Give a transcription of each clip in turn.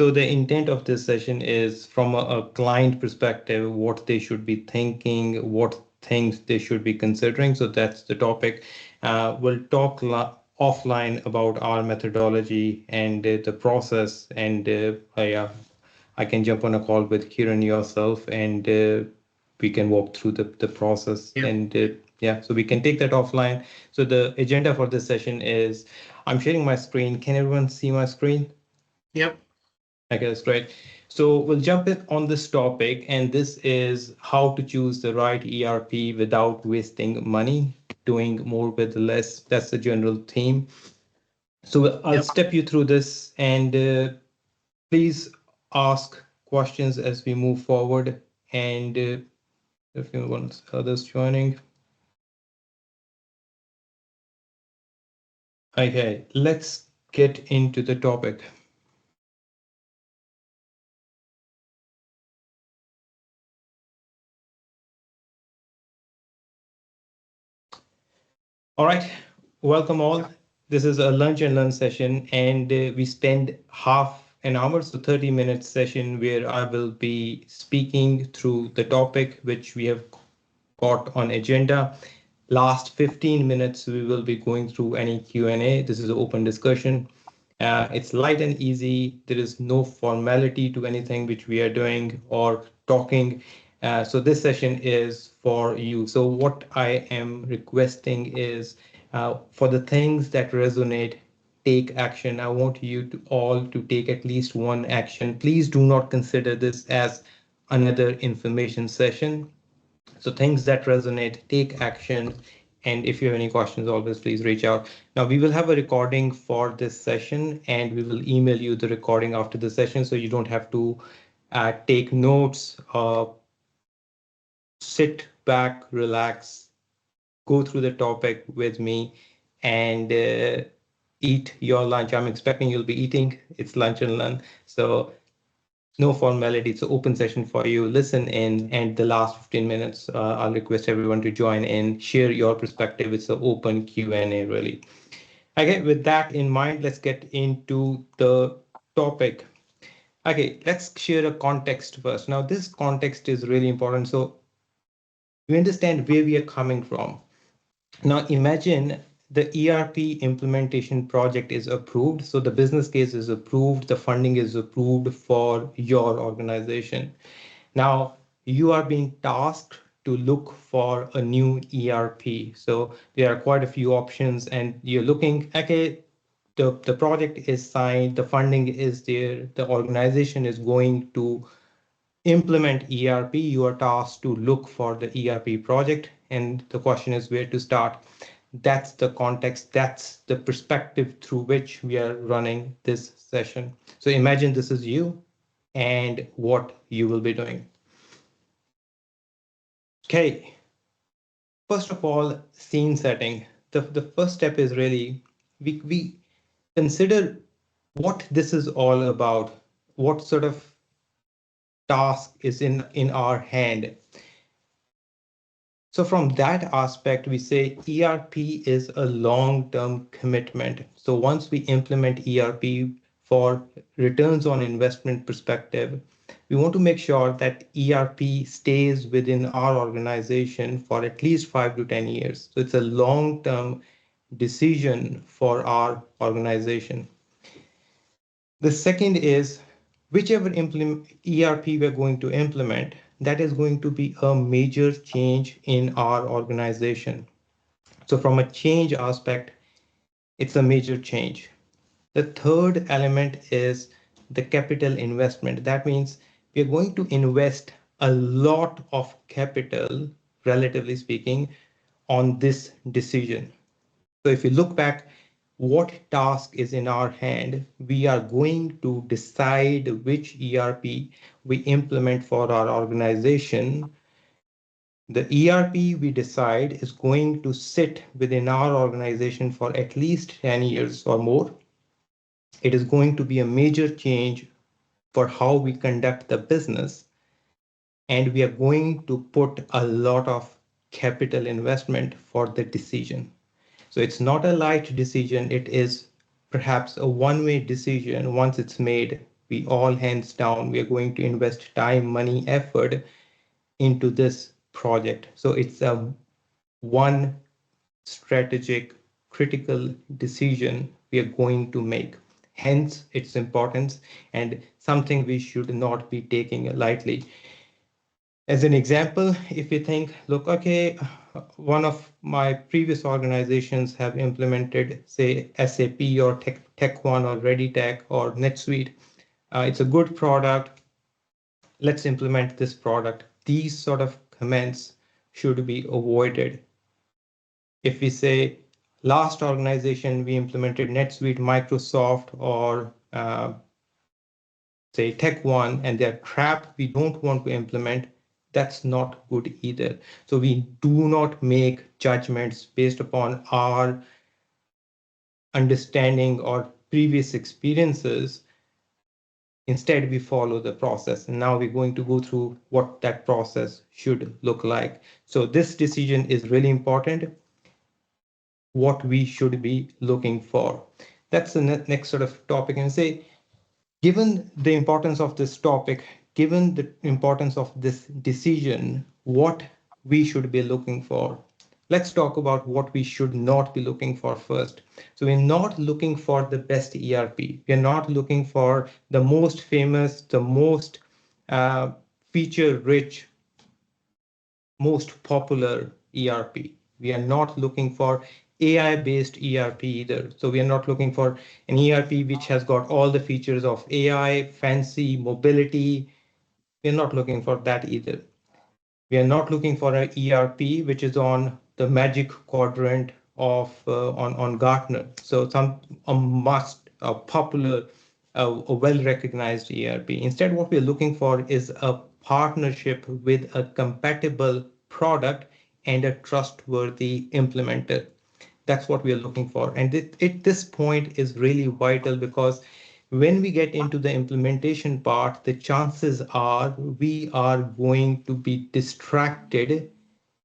So the intent of this session is from a client perspective, what they should be thinking, what things they should be considering. So that's the topic. We'll talk offline about our methodology and the process. And I can jump on a call with Kieran yourself, and we can walk through the process. Yep. And yeah, so we can take that offline. So the agenda for this session is I'm sharing my screen. Can everyone see my screen? Yep. Okay, that's great. So we'll jump in on this topic, and this is how to choose the right ERP without wasting money, doing more with less. That's the general theme. So I'll Yep. step you through this, and please ask questions as we move forward. And if you want others joining. Okay, let's get into the topic. All right, welcome all. This is a lunch and learn session, and we spend half an hour, so 30-minute session where I will be speaking through the topic which we have got on agenda. Last 15 minutes, we will be going through any Q&A. This is an open discussion. It's light and easy. There is no formality to anything which we are doing or talking. So this session is for you. So what I am requesting is for the things that resonate, take action. I want you to all to take at least one action. Please do not consider this as another information session. So things that resonate, take action. And if you have any questions, always please reach out. Now we will have a recording for this session, and we will email you the recording after the session, so you don't have to take notes, sit back, relax, go through the topic with me, and eat your lunch. I'm expecting you'll be eating. It's lunch and learn. So no formality. It's an open session for you. Listen in, and the last 15 minutes, I'll request everyone to join in, share your perspective. It's an open Q&A, really. Okay, with that in mind, let's get into the topic. Okay, let's share a context first. Now, this context is really important. So we understand where we are coming from. Now, imagine the ERP implementation project is approved. So the business case is approved, the funding is approved for your organization. Now, you are being tasked to look for a new ERP. So there are quite a few options, and you're looking, okay, the project is signed, the funding is there, the organization is going to implement ERP. You are tasked to look for the ERP project, and the question is where to start. That's the context, that's the perspective through which we are running this session. So imagine this is you and what you will be doing. Okay, first of all, scene setting. The first step is really we consider what this is all about, what sort of task is in our hand. So from that aspect, we say ERP is a long-term commitment. So once we implement ERP for returns on investment perspective, we want to make sure that ERP stays within our organization for at least 5 to 10 years. So it's a long-term decision for our organization. The second is whichever ERP we're going to implement, that is going to be a major change in our organization. So from a change aspect, it's a major change. The third element is the capital investment. That means we're going to invest a lot of capital, relatively speaking, on this decision. So if you look back, what task is in our hand, we are going to decide which ERP we implement for our organization. The ERP we decide is going to sit within our organization for at least 10 years or more. It is going to be a major change for how we conduct the business, and we are going to put a lot of capital investment for the decision. So it's not a light decision. It is perhaps a one-way decision. Once it's made, we all hands down, we are going to invest time, money, effort into this project. So it's a one strategic, critical decision we are going to make. Hence its importance and something we should not be taking lightly. As an example, if you think, look, okay, one of my previous organizations have implemented, say, SAP or Tech One or ReadyTech or NetSuite. It's a good product. Let's implement this product. These sort of comments should be avoided. If we say last organization we implemented NetSuite, Microsoft, or say Tech One, and they're crap, we don't want to implement, that's not good either. So we do not make judgments based upon our understanding or previous experiences. Instead, we follow the process. And now we're going to go through what that process should look like. So this decision is really important, what we should be looking for. That's the next sort of topic. And say, given the importance of this topic, given the importance of this decision, what we should be looking for. Let's talk about what we should not be looking for first. So we're not looking for the best ERP. We're not looking for the most famous, the most feature-rich, most popular ERP. We are not looking for AI-based ERP either. So we are not looking for an ERP which has got all the features of AI, fancy mobility. We're not looking for that either. We are not looking for an ERP which is on the magic quadrant of on Gartner. So a popular, a well-recognized ERP. Instead, what we're looking for is a partnership with a compatible product and a trustworthy implementer. That's what we are looking for. And this point is really vital because when we get into the implementation part, the chances are we are going to be distracted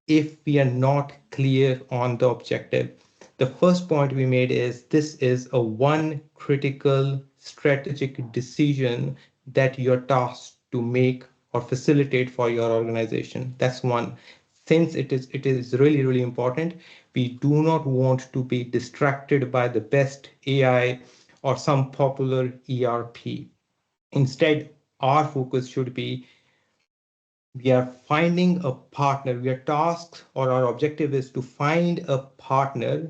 if we are not clear on the objective. The first point we made is this is a one critical strategic decision that you're tasked to make or facilitate for your organization. That's one. Since it is really important, we do not want to be distracted by the best AI or some popular ERP. Instead, our focus should be we are finding a partner. We are tasked, or our objective is to find a partner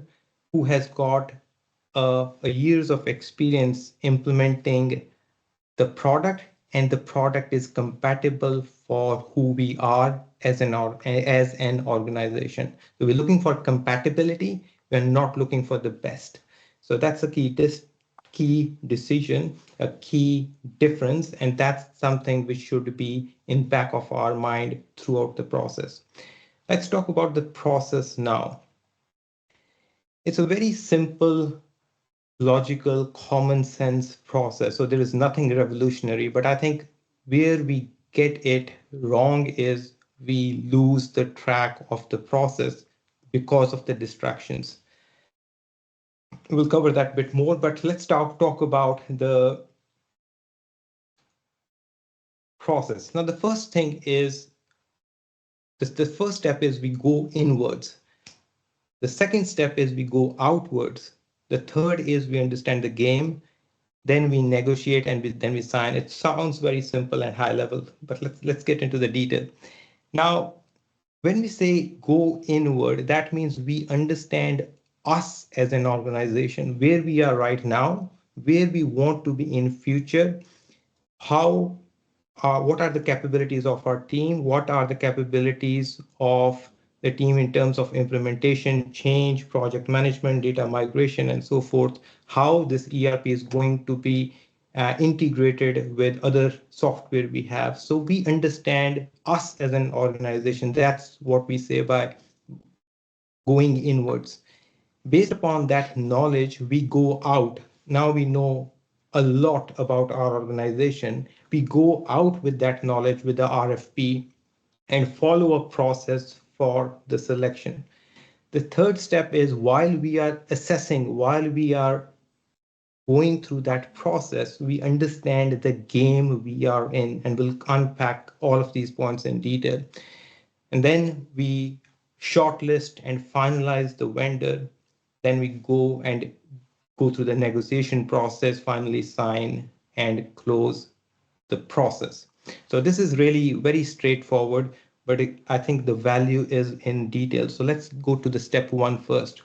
who has got a years of experience implementing the product, and the product is compatible for who we are as an organization. So we're looking for compatibility. We're not looking for the best. So that's a key decision, a key difference, and that's something which should be in back of our mind throughout the process. Let's talk about the process now. It's a very simple, logical, common sense process. So there is nothing revolutionary, but I think where we get it wrong is we lose the track of the process because of the distractions. We'll cover that a bit more, but let's talk about the process. Now, the first thing is, the first step is we go inwards. The second step is we go outwards. The third is we understand the game. Then we negotiate and then we sign. It sounds very simple and high level, but let's get into the detail. Now, when we say go inward, that means we understand us as an organization, where we are right now, where we want to be in future, what are the capabilities of our team, what are the capabilities of the team in terms of implementation, change, project management, data migration, and so forth, how this ERP is going to be integrated with other software we have. So we understand us as an organization. That's what we say by going inwards. Based upon that knowledge, we go out. Now we know a lot about our organization. We go out with that knowledge with the RFP and follow a process for the selection. The third step is while we are assessing, while we are going through that process, we understand the game we are in, and we'll unpack all of these points in detail. And then we shortlist and finalize the vendor. Then we go through the negotiation process, finally sign and close the process. So this is really very straightforward, but I think the value is in detail. So let's go to the step one first.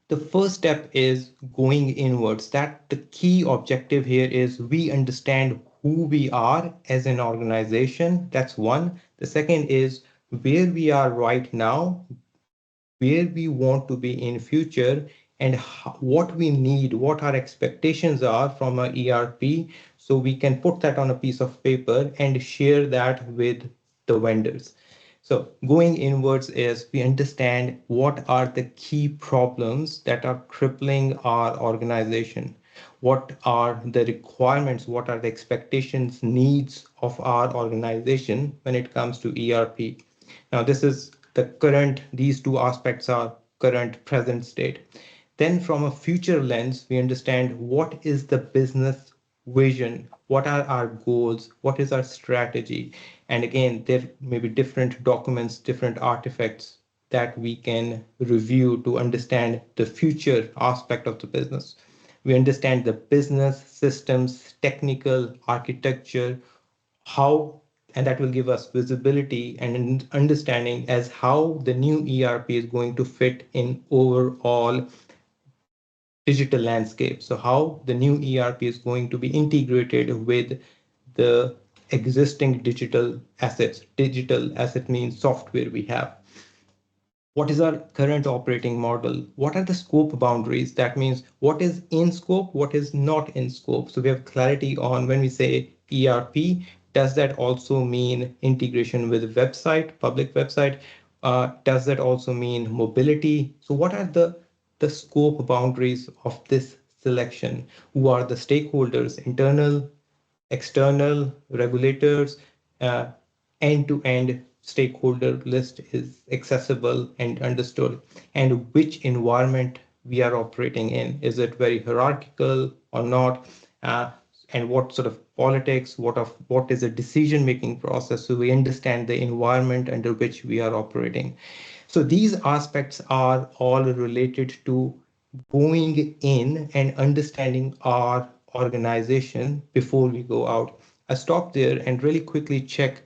The first step is going inwards. That the key objective here is we understand who we are as an organization. That's one. The second is where we are right now, where we want to be in future, and what we need, what our expectations are from our ERP, so we can put that on a piece of paper and share that with the vendors. So going inwards is we understand what are the key problems that are crippling our organization. What are the requirements? What are the expectations, needs of our organization when it comes to ERP? Now, this is the current, these two aspects are current present state. Then from a future lens, we understand what is the business vision, what are our goals, what is our strategy. And again, there may be different documents, different artifacts that we can review to understand the future aspect of the business. We understand the business systems, technical architecture, how, and that will give us visibility and an understanding as how the new ERP is going to fit in overall digital landscape. So how the new ERP is going to be integrated with the existing digital assets. Digital asset means software we have. What is our current operating model? What are the scope boundaries? That means what is in scope, what is not in scope. So we have clarity on when we say ERP, does that also mean integration with website, public website? Does that also mean mobility? So what are the scope boundaries of this selection? Who are the stakeholders, internal, external, regulators, uh, end-to-end stakeholder list is accessible and understood, and which environment we are operating in. Is it very hierarchical or not? And what sort of politics, what is a decision-making process, so we understand the environment under which we are operating. So these aspects are all related to going in and understanding our organization before we go out. I stop there and really quickly check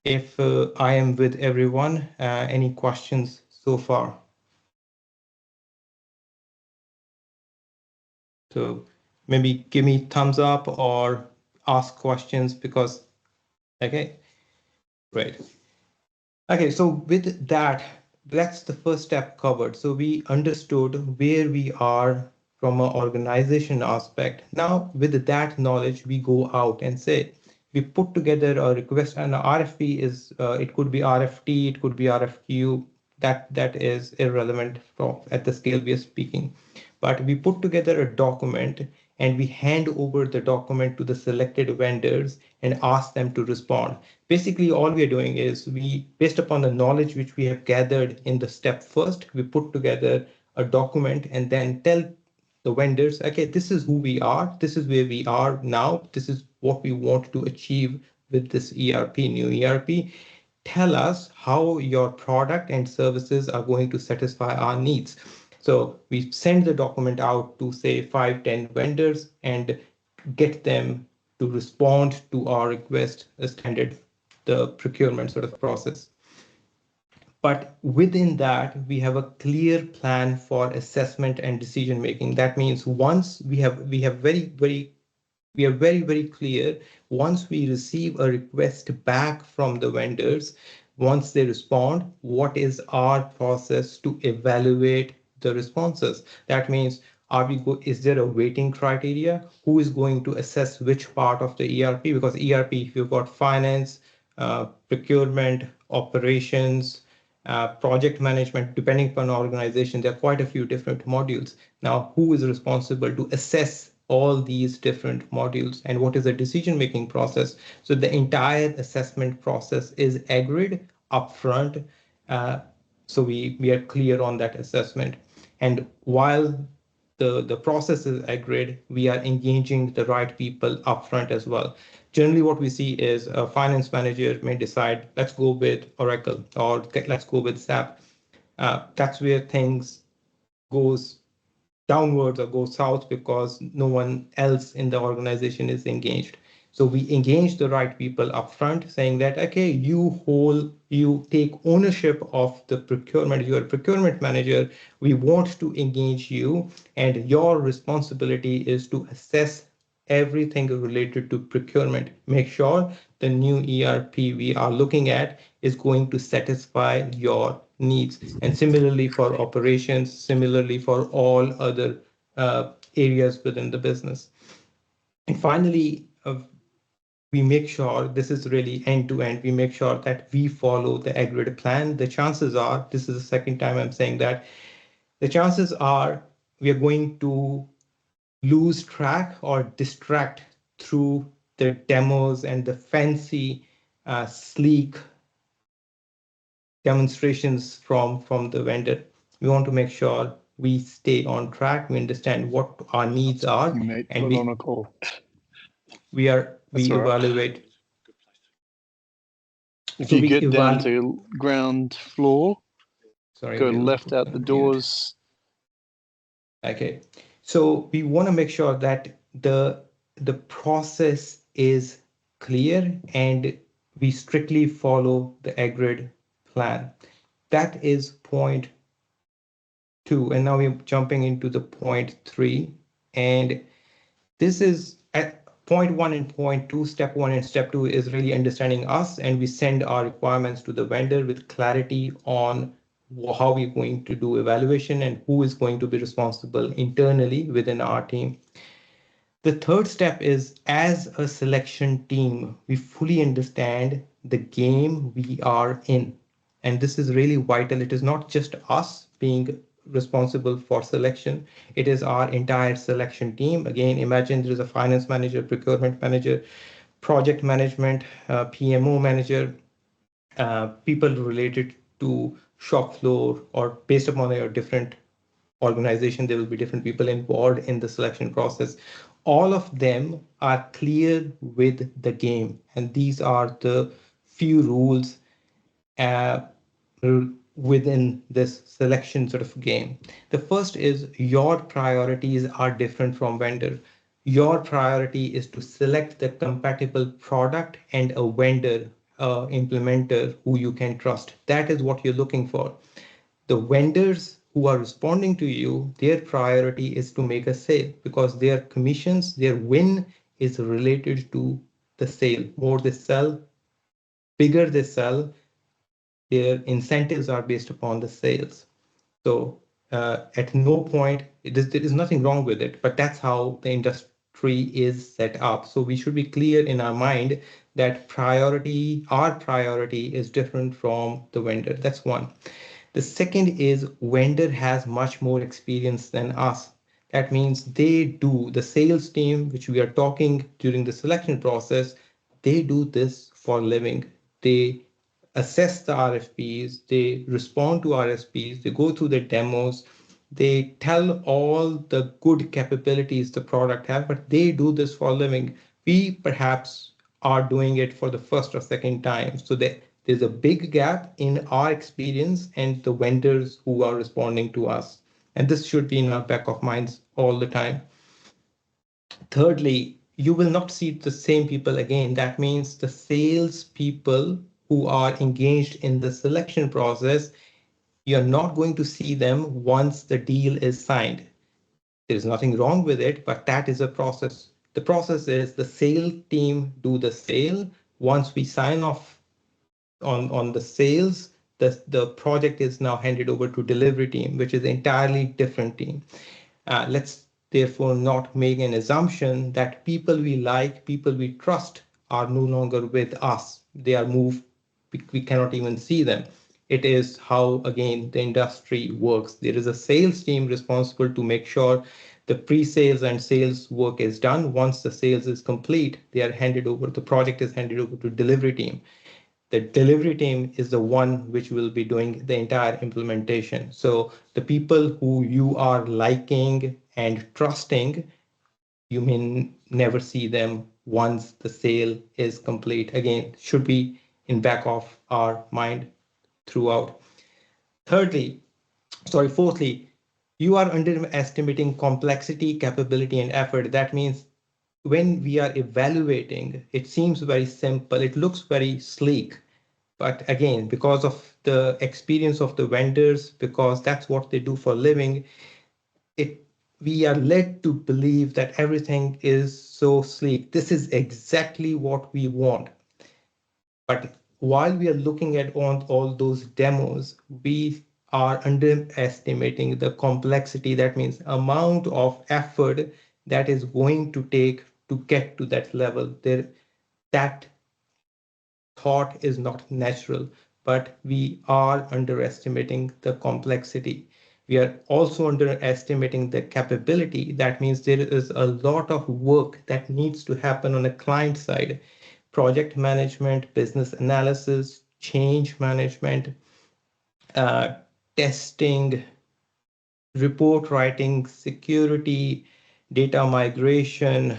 if I am with everyone. Any questions so far? So maybe give me thumbs up or ask questions because, okay, great. Okay, so with that, that's the first step covered. So we understood where we are from an organization aspect. Now, with that knowledge, we go out and say, we put together a request, and RFP is, it could be RFT, it could be RFQ, that is irrelevant from at the scale we are speaking. But we put together a document and we hand over the document to the selected vendors and ask them to respond. Basically, all we are doing is based upon the knowledge which we have gathered in the step first, we put together a document and then tell the vendors, okay, this is who we are, this is where we are now, this is what we want to achieve with this ERP, new ERP. Tell us how your product and services are going to satisfy our needs. So we send the document out to say 5, 10 vendors and get them to respond to our request, a standard, the procurement sort of process. But within that, we have a clear plan for assessment and decision making. That means once we are very clear. Once we receive a request back from the vendors, once they respond, what is our process to evaluate the responses? That means, is there a weighting criteria? Who is going to assess which part of the ERP? Because ERP, if you've got finance, procurement, operations, project management, depending upon organization, there are quite a few different modules. Now, who is responsible to assess all these different modules, and what is the decision-making process? So the entire assessment process is agreed upfront. So we are clear on that assessment. And while the process is agreed, we are engaging the right people upfront as well. Generally, what we see is a finance manager may decide, let's go with Oracle or let's go with SAP. That's where things goes downwards or go south because no one else in the organization is engaged. So we engage the right people upfront, saying that, okay, you take ownership of the procurement, you're a procurement manager, we want to engage you, and your responsibility is to assess everything related to procurement. Make sure the new ERP we are looking at is going to satisfy your needs. And similarly for operations, similarly for all other areas within the business. And finally, we make sure this is really end to end. We make sure that we follow the agreed plan. The chances are, this is the second time I'm saying that, the chances are we are going to lose track or distract through the demos and the fancy, sleek demonstrations from the vendor. We want to make sure we stay on track, we understand what our needs are, You mate, and got on a call. we That's all right. evaluate. If So you we get down evaluate. to ground floor, Sorry, go we left out the doors. Okay, so we want to make sure that the process is clear and we strictly follow the agreed plan. That is point 2, and now we're jumping into the point 3, and this is at point 1 and point 2. Step 1 and step 2 is really understanding us, and we send our requirements to the vendor with clarity on how we're going to do evaluation and who is going to be responsible internally within our team. The third step is, as a selection team, we fully understand the game we are in. And this is really vital. It is not just us being responsible for selection, it is our entire selection team. Again, imagine there is a finance manager, procurement manager, project management, PMO manager, people related to shop floor, or based upon your different organization, there will be different people involved in the selection process. All of them are clear with the game, and these are the few rules uh, within this selection sort of game. The first is your priorities are different from vendor. Your priority is to select the compatible product and a vendor, implementer who you can trust. That is what you're looking for. The vendors who are responding to you, their priority is to make a sale because their commissions, their win is related to the sale. More they sell, bigger they sell, their incentives are based upon the sales. So at no point, there is nothing wrong with it, but that's how the industry is set up. So we should be clear in our mind that our priority is different from the vendor. That's one. The second is, vendor has much more experience than us. That means they do, the sales team, which we are talking during the selection process, they do this for a living. They assess the RFPs, they respond to RFPs, they go through the demos, they tell all the good capabilities the product has, but they do this for a living. We perhaps are doing it for the first or second time. So there's a big gap in our experience and the vendors who are responding to us. And this should be in our back of minds all the time. Thirdly, you will not see the same people again. That means the sales people who are engaged in the selection process, you're not going to see them once the deal is signed. There is nothing wrong with it, but that is a process. The process is the sale team do the sale. Once we sign off on the sales, the project is now handed over to delivery team, which is an entirely different team. Let's therefore not make an assumption that people we like, people we trust are no longer with us. They are moved, we cannot even see them. It is how, again, the industry works. There is a sales team responsible to make sure the pre-sales and sales work is done. Once the sales is complete, they are handed over, the project is handed over to delivery team. The delivery team is the one which will be doing the entire implementation. So the people who you are liking and trusting, you may never see them once the sale is complete. Again, should be in back of our mind throughout. Fourthly, you are underestimating complexity, capability, and effort. That means when we are evaluating, it seems very simple, it looks very sleek. But again, because of the experience of the vendors, because that's what they do for a living, it we are led to believe that everything is so sleek. This is exactly what we want. But while we are looking at all those demos, we are underestimating the complexity. That means amount of effort that is going to take to get to that level. That thought is not natural, but we are underestimating the complexity. We are also underestimating the capability. That means there is a lot of work that needs to happen on the client side: project management, business analysis, change management, uh, testing, report writing, security, data migration,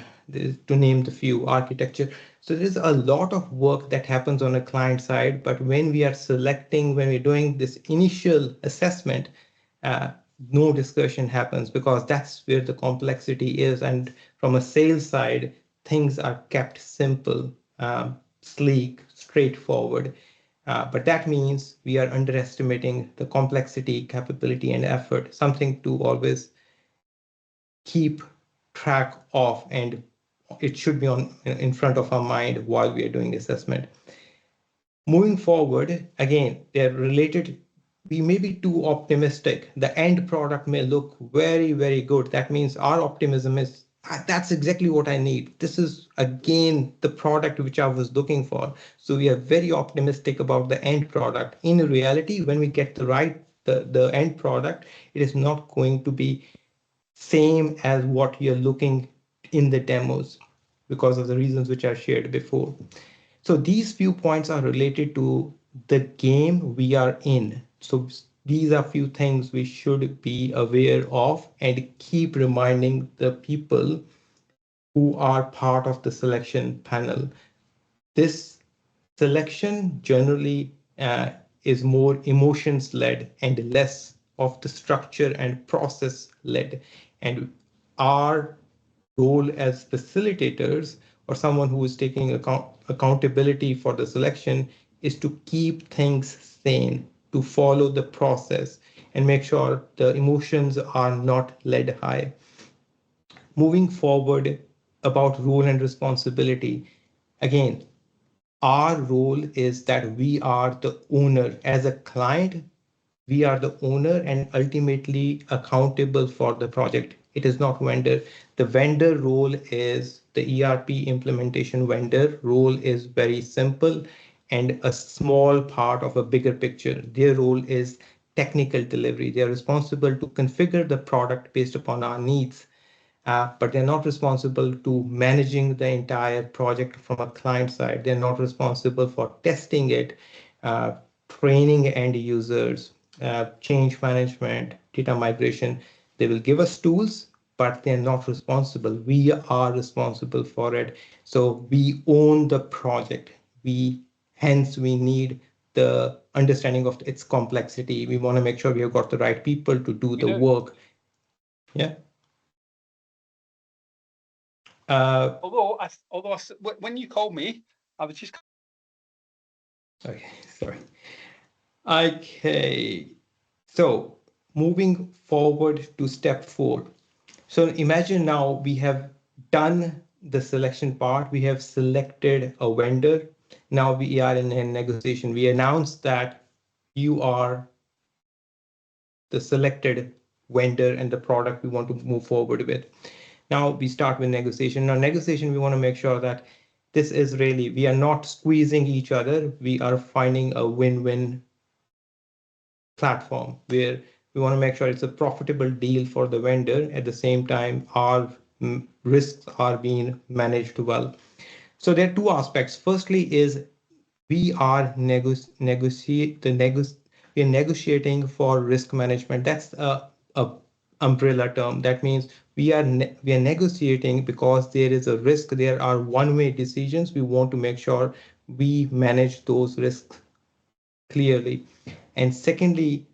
to name the few, architecture. So there's a lot of work that happens on a client side, but when we are selecting, when we're doing this initial assessment, uh, no discussion happens because that's where the complexity is. And from a sales side, things are kept simple, sleek, straightforward. But that means we are underestimating the complexity, capability, and effort, something to always keep track of, and it should be on in front of our mind while we are doing assessment. Moving forward, again, they're related. We may be too optimistic. The end product may look very, very good. That means our optimism is, that's exactly what I need. This is, again, the product which I was looking for. So we are very optimistic about the end product. In reality, when we get the end product, it is not going to be same as what you're looking in the demos because of the reasons which I shared before. So these few points are related to the game we are in. So these are few things we should be aware of and keep reminding the people who are part of the selection panel. This selection generally is more emotions led and less of the structure and process led. And our role as facilitators or someone who is taking accountability for the selection is to keep things sane, to follow the process and make sure the emotions are not led high. Moving forward about role and responsibility, again, our role is that we are the owner. As a client, we are the owner and ultimately accountable for the project. It is not vendor. The vendor role is the ERP implementation vendor role is very simple and a small part of a bigger picture. Their role is technical delivery. They are responsible to configure the product based upon our needs, but they're not responsible to managing the entire project from a client side. They're not responsible for testing it, uh, training end users, change management, data migration. They will give us tools, but they're not responsible. We are responsible for it. So we own the project. Hence we need the understanding of its complexity. We want to make sure we have got the right people to do the work. Yeah. When you called me, I was just. Okay, sorry. Okay, so moving forward to step 4. So imagine now we have done the selection part. We have selected a vendor. Now we are in a negotiation. We announced that you are the selected vendor and the product we want to move forward with. Now we start with negotiation. Now negotiation, we want to make sure that this is really, we are not squeezing each other. We are finding a win-win platform where we want to make sure it's a profitable deal for the vendor. At the same time, our risks are being managed well. So there are two aspects. Firstly is we are negotiating for risk management. That's a umbrella term. That means we are negotiating because there is a risk. There are one-way decisions. We want to make sure we manage those risks clearly. And secondly,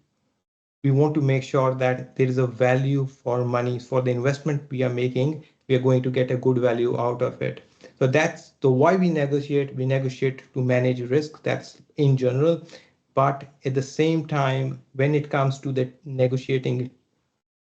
we want to make sure that there is a value for money for the investment we are making. We are going to get a good value out of it. So that's the why we negotiate. We negotiate to manage risk. That's in general. But at the same time, when it comes to the negotiating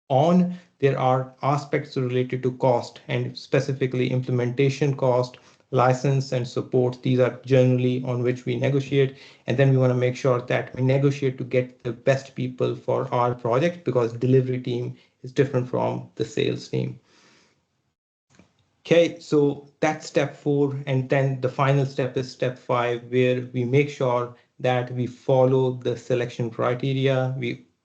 on, there are aspects related to cost and specifically implementation cost, license and support. These are generally on which we negotiate. And then we want to make sure that we negotiate to get the best people for our project, because delivery team is different from the sales team. Okay, so that's step 4. And then the final step is step 5, where we make sure that we follow the selection criteria.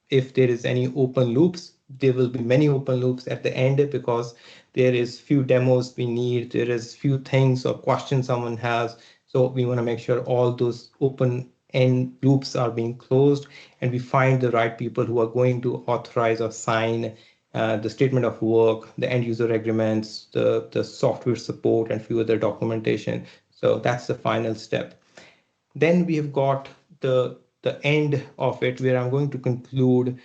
If there is any open loops, there will be many open loops at the end, because there is few demos we need, there is few things or questions someone has. So we want to make sure all those open end loops are being closed, and we find the right people who are going to authorize or sign the statement of work, the end user agreements, the software support, and few other documentation. So that's the final step. Then we have got the end of it, where I'm going to conclude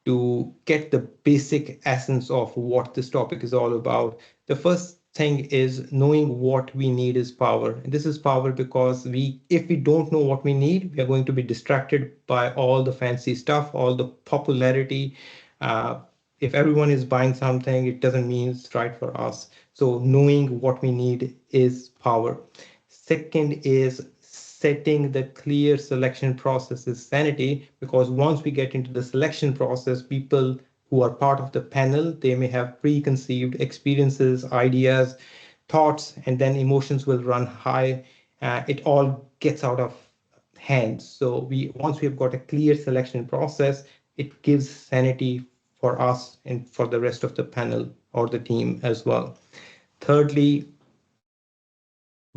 to get the basic essence of what this topic is all about. The first thing is knowing what we need is power. And this is power because if we don't know what we need, we are going to be distracted by all the fancy stuff, all the popularity. If everyone is buying something, it doesn't mean it's right for us. So knowing what we need is power. Second is setting the clear selection process is sanity, because once we get into the selection process, people who are part of the panel, they may have preconceived experiences, ideas, thoughts, and then emotions will run high. It all gets out of hand. So once we have got a clear selection process, it gives sanity for us and for the rest of the panel or the team as well. Thirdly,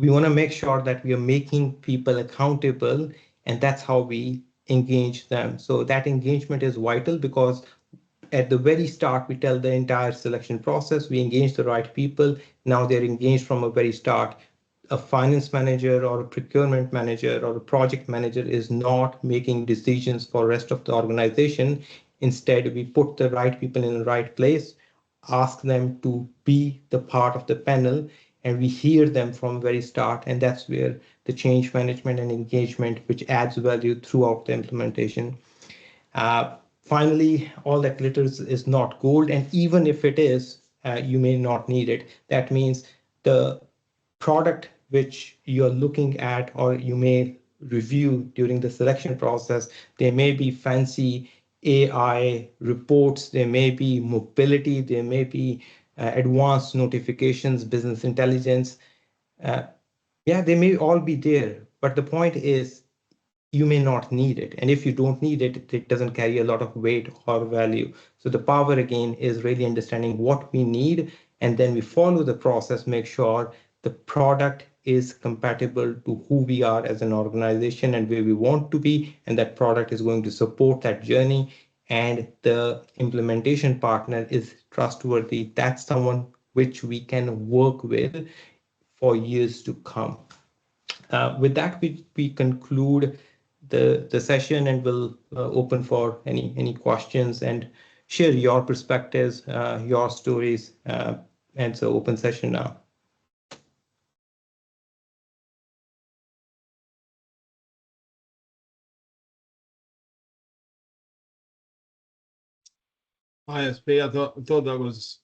we want to make sure that we are making people accountable, and that's how we engage them. So that engagement is vital, because at the very start, we tell the entire selection process, we engage the right people. Now they're engaged from a very start. A finance manager or a procurement manager or a project manager is not making decisions for the rest of the organization. Instead, we put the right people in the right place, ask them to be the part of the panel, and we hear them from very start. And that's where the change management and engagement, which adds value throughout the implementation. Finally, all that glitters is not gold, and even if it is, you may not need it. That means the product which you're looking at or you may review during the selection process, there may be fancy AI reports, there may be mobility, there may be advanced notifications, business intelligence. Yeah, they may all be there, but the point is you may not need it. And if you don't need it, it doesn't carry a lot of weight or value. So the power again is really understanding what we need, and then we follow the process, make sure the product is compatible to who we are as an organization and where we want to be, and that product is going to support that journey, and the implementation partner is trustworthy. That's someone which we can work with for years to come. With that, we conclude the session, and we'll open for any questions and share your perspectives, your stories, and so open session now. Hi, SP. I thought that was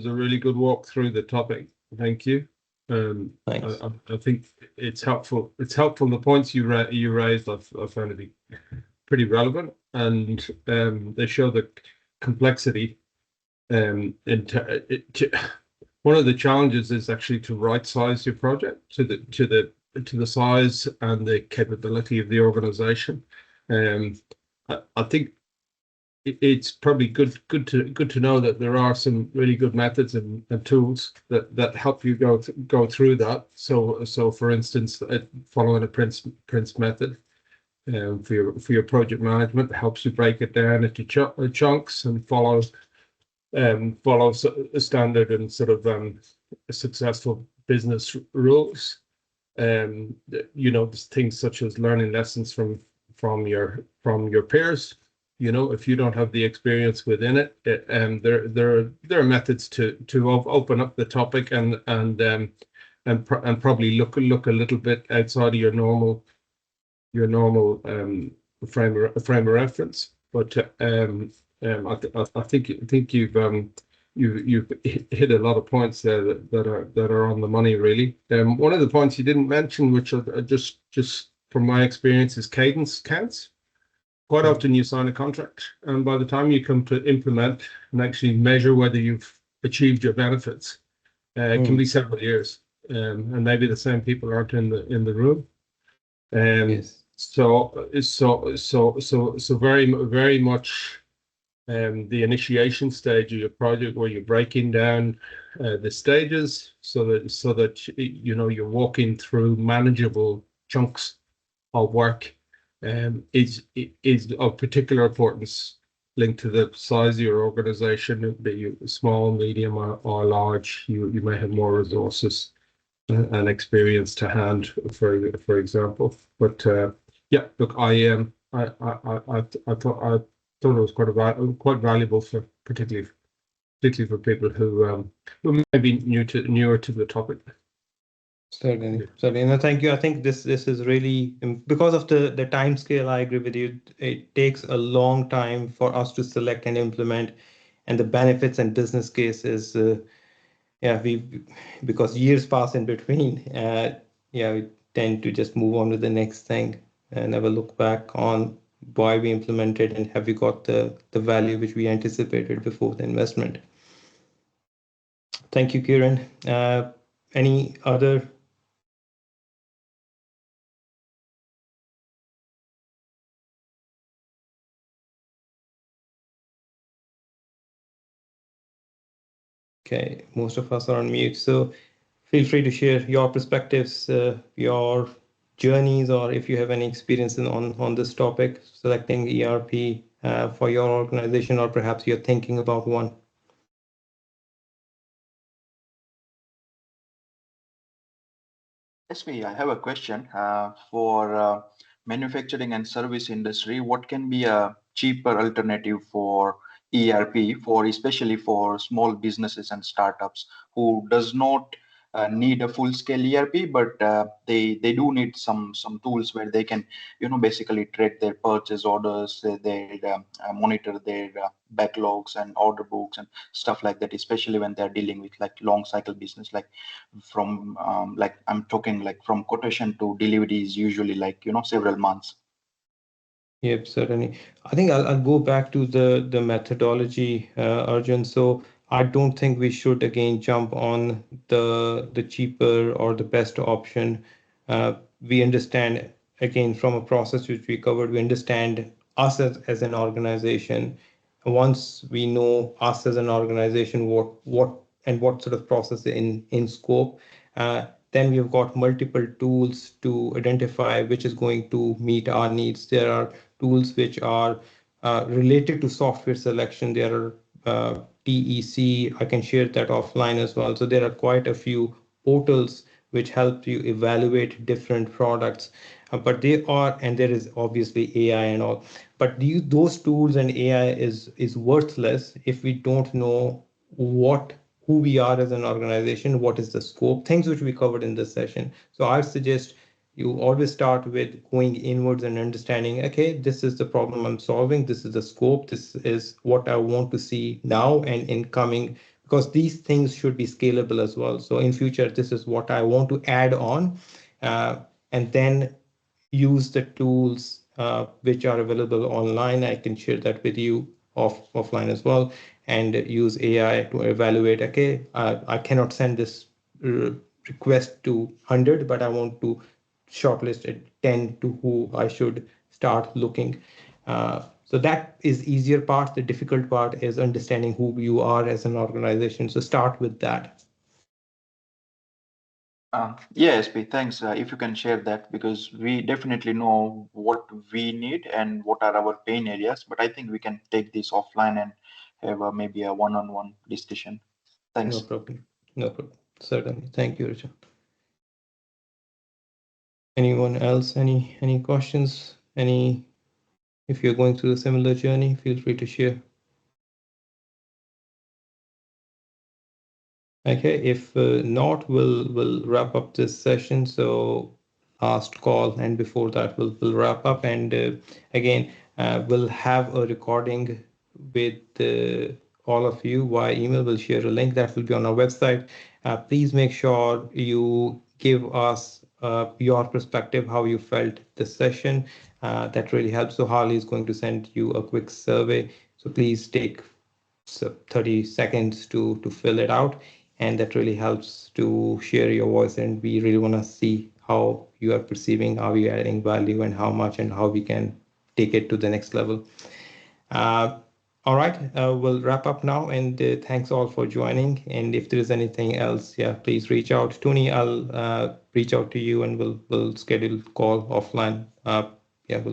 a really good walk through the topic. Thank you. Thanks. I think it's helpful. It's helpful. The points you raised, I found to be pretty relevant, and they show the complexity. One of the challenges is actually to right size your project to the size and the capability of the organization. I think it's probably good to know that there are some really good methods and tools that help you go through that. So for instance, following a Prince method for your project management helps you break it down into chunks and follow follows a standard and sort of successful business rules. Things such as learning lessons from your peers. If you don't have the experience within it, there are methods to open up the topic and probably look a little bit outside of your normal frame of reference. But I think you've hit a lot of points there that are on the money, really. One of the points you didn't mention, which are just from my experience, is cadence counts. Quite often you sign a contract, and by the time you come to implement and actually measure whether you've achieved your benefits, it can be several years, and maybe the same people aren't in the room. Yes. So very much the initiation stage of your project, where you're breaking down the stages so that you're walking through manageable chunks of work, is of particular importance, linked to the size of your organization. Be you small, medium, or large, you may have more resources and experience to hand, for example. But yeah, look, I thought it was quite valuable for particularly for people who may be newer to the topic. Certainly. No, thank you. I think this is really, because of the time scale, I agree with you. It takes a long time for us to select and implement, and the benefits and business cases. Because years pass in between. We tend to just move on to the next thing and never look back on why we implemented and have we got the value which we anticipated before the investment. Thank you, Kieran. Any other? Okay, most of us are on mute, so feel free to share your perspectives, your journeys, or if you have any experience on this topic, selecting ERP for your organization, or perhaps you're thinking about one. SB, I have a question for manufacturing and service industry. What can be a cheaper alternative for ERP, especially for small businesses and startups who does not need a full-scale ERP, but they do need some tools where they can basically track their purchase orders, they monitor their backlogs and order books and stuff like that, especially when they're dealing with like long cycle business, like from I'm talking like from quotation to delivery is usually like several months. Yep, certainly. I think I'll go back to the methodology, Arjun. So I don't think we should again jump on the cheaper or the best option. We understand, again, from a process which we covered, we understand us as an organization. Once we know us as an organization, what sort of process in scope, then we've got multiple tools to identify which is going to meet our needs. There are tools which are related to software selection. There are TEC. I can share that offline as well. So there are quite a few portals which help you evaluate different products. But there is obviously AI and all. But those tools and AI is worthless if we don't know who we are as an organization, what is the scope, things which we covered in this session. So I suggest you always start with going inwards and understanding, okay, this is the problem I'm solving, this is the scope, this is what I want to see now and in coming, because these things should be scalable as well. So in future, this is what I want to add on, and then use the tools which are available online. I can share that with you offline as well, and use AI to evaluate, okay, I cannot send this request to 100, but I want to shortlist it 10 to who I should start looking. So that is easier part. The difficult part is understanding who you are as an organization. So start with that. Yeah, SP, thanks. If you can share that, because we definitely know what we need and what are our pain areas, but I think we can take this offline and have maybe a one-on-one discussion. Thanks. No problem. No problem. Certainly. Thank you, Richard. Anyone else? Any questions? If you're going through a similar journey, feel free to share. Okay, if not, we'll wrap up this session. So last call, and before that we'll wrap up. And again, we'll have a recording with all of you via email. We'll share a link that will be on our website. Please make sure you give us your perspective, how you felt this session. That really helps. So Harley is going to send you a quick survey. So please take 30 seconds to fill it out, and that really helps to share your voice, and we really want to see how you are perceiving, how you are adding value, and how much, and how we can take it to the next level. All right, we'll wrap up now, and thanks all for joining. And if there is anything else, yeah, please reach out. Tony, I'll reach out to you, and we'll schedule call offline.